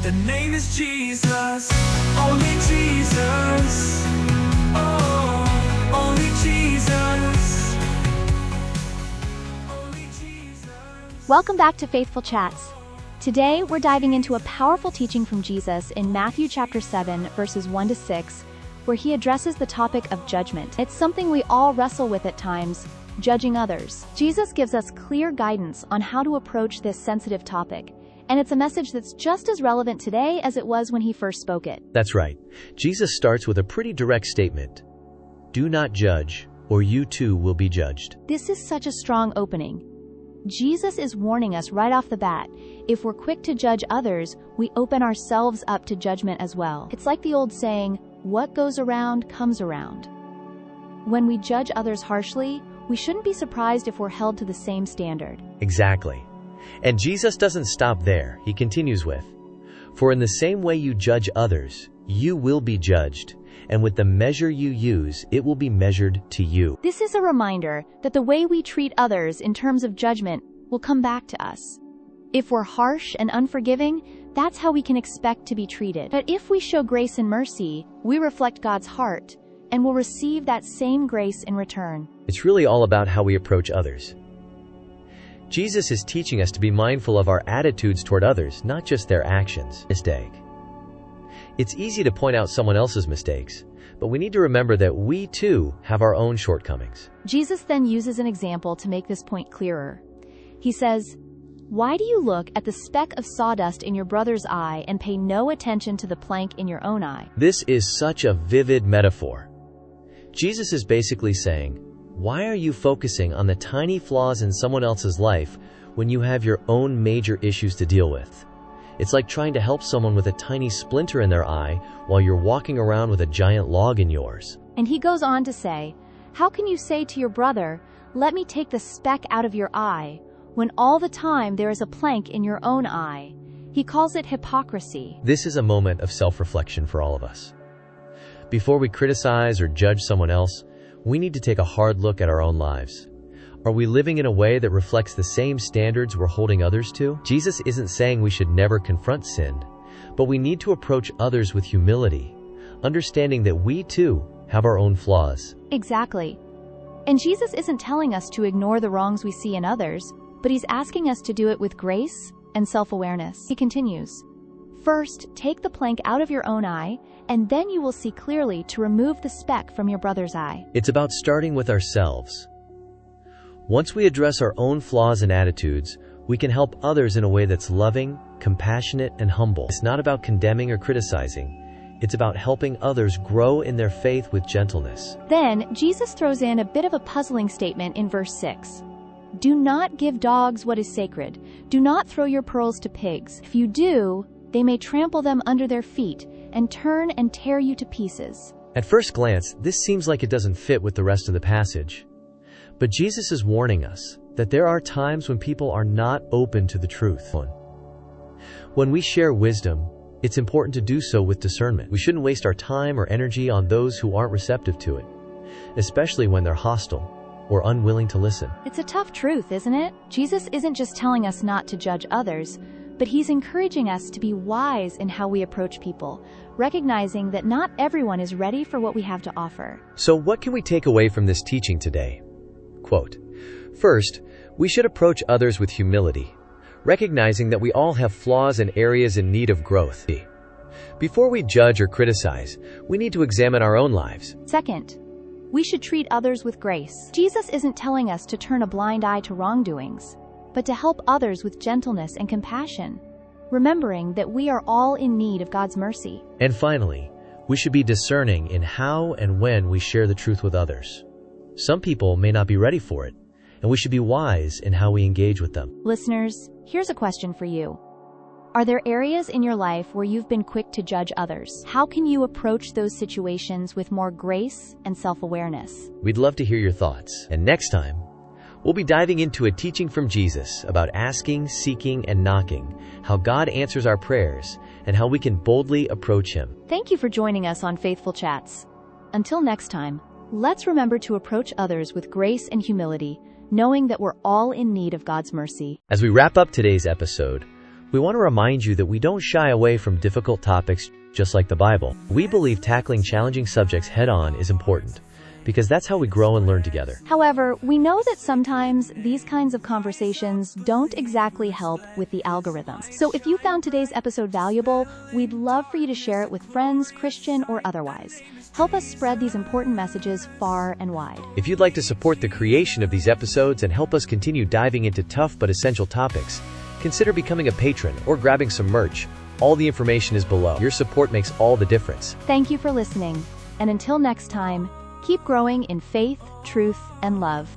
The name is Jesus, only Jesus. Oh, only Jesus. Only Jesus. Welcome back to Faithful Chats. Today, we're diving into a powerful teaching from Jesus in Matthew chapter 7, verses 1 to 6, where he addresses the topic of judgment. It's something we all wrestle with at times, judging others. Jesus gives us clear guidance on how to approach this sensitive topic, and it's a message that's just as relevant today as it was when he first spoke it. That's right. Jesus starts with a pretty direct statement. Do not judge, or you too will be judged. This is such a strong opening. Jesus is warning us right off the bat, if we're quick to judge others, we open ourselves up to judgment as well. It's like the old saying, what goes around comes around. When we judge others harshly, we shouldn't be surprised if we're held to the same standard. Exactly. And Jesus doesn't stop there. He continues with, for in the same way you judge others, you will be judged, and with the measure you use, it will be measured to you. This is a reminder that the way we treat others in terms of judgment will come back to us. If we're harsh and unforgiving, that's how we can expect to be treated. But if we show grace and mercy, we reflect God's heart, and will receive that same grace in return. It's really all about how we approach others. Jesus is teaching us to be mindful of our attitudes toward others, not just their actions. Mistake. It's easy to point out someone else's mistakes, but we need to remember that we too have our own shortcomings. Jesus then uses an example to make this point clearer. He says, why do you look at the speck of sawdust in your brother's eye and pay no attention to the plank in your own eye? This is such a vivid metaphor. Jesus is basically saying, why are you focusing on the tiny flaws in someone else's life when you have your own major issues to deal with? It's like trying to help someone with a tiny splinter in their eye while you're walking around with a giant log in yours. And he goes on to say, how can you say to your brother, let me take the speck out of your eye, when all the time there is a plank in your own eye? He calls it hypocrisy. This is a moment of self-reflection for all of us. Before we criticize or judge someone else, we need to take a hard look at our own lives. Are we living in a way that reflects the same standards we're holding others to? Jesus isn't saying we should never confront sin, but we need to approach others with humility, understanding that we too have our own flaws. Exactly. And Jesus isn't telling us to ignore the wrongs we see in others, but he's asking us to do it with grace and self-awareness. He continues, first, take the plank out of your own eye, and then you will see clearly to remove the speck from your brother's eye. It's about starting with ourselves. Once we address our own flaws and attitudes, we can help others in a way that's loving, compassionate, and humble. It's not about condemning or criticizing. It's about helping others grow in their faith with gentleness. Then, Jesus throws in a bit of a puzzling statement in verse 6. Do not give dogs what is sacred. Do not throw your pearls to pigs. If you do, they may trample them under their feet and turn and tear you to pieces. At first glance, this seems like it doesn't fit with the rest of the passage. But Jesus is warning us that there are times when people are not open to the truth. When we share wisdom, it's important to do so with discernment. We shouldn't waste our time or energy on those who aren't receptive to it, especially when they're hostile or unwilling to listen. It's a tough truth, isn't it? Jesus isn't just telling us not to judge others, but he's encouraging us to be wise in how we approach people, recognizing that not everyone is ready for what we have to offer. So what can we take away from this teaching today? Quote, first, we should approach others with humility, recognizing that we all have flaws and areas in need of growth. Before we judge or criticize, we need to examine our own lives. Second, we should treat others with grace. Jesus isn't telling us to turn a blind eye to wrongdoings, but to help others with gentleness and compassion, remembering that we are all in need of God's mercy. And finally, we should be discerning in how and when we share the truth with others. Some people may not be ready for it, and we should be wise in how we engage with them. Listeners, here's a question for you. Are there areas in your life where you've been quick to judge others? How can you approach those situations with more grace and self-awareness? We'd love to hear your thoughts. And next time, we'll be diving into a teaching from Jesus about asking, seeking, and knocking, how God answers our prayers, and how we can boldly approach Him. Thank you for joining us on Faithful Chats. Until next time, let's remember to approach others with grace and humility, knowing that we're all in need of God's mercy. As we wrap up today's episode, We want to remind you that we don't shy away from difficult topics just like the Bible. We believe tackling challenging subjects head-on is important, because that's how we grow and learn together. However, we know that sometimes these kinds of conversations don't exactly help with the algorithms. So if you found today's episode valuable, we'd love for you to share it with friends, Christian or otherwise. Help us spread these important messages far and wide. If you'd like to support the creation of these episodes and help us continue diving into tough but essential topics, consider becoming a patron or grabbing some merch. All the information is below. Your support makes all the difference. Thank you for listening. And until next time, keep growing in faith, truth, and love.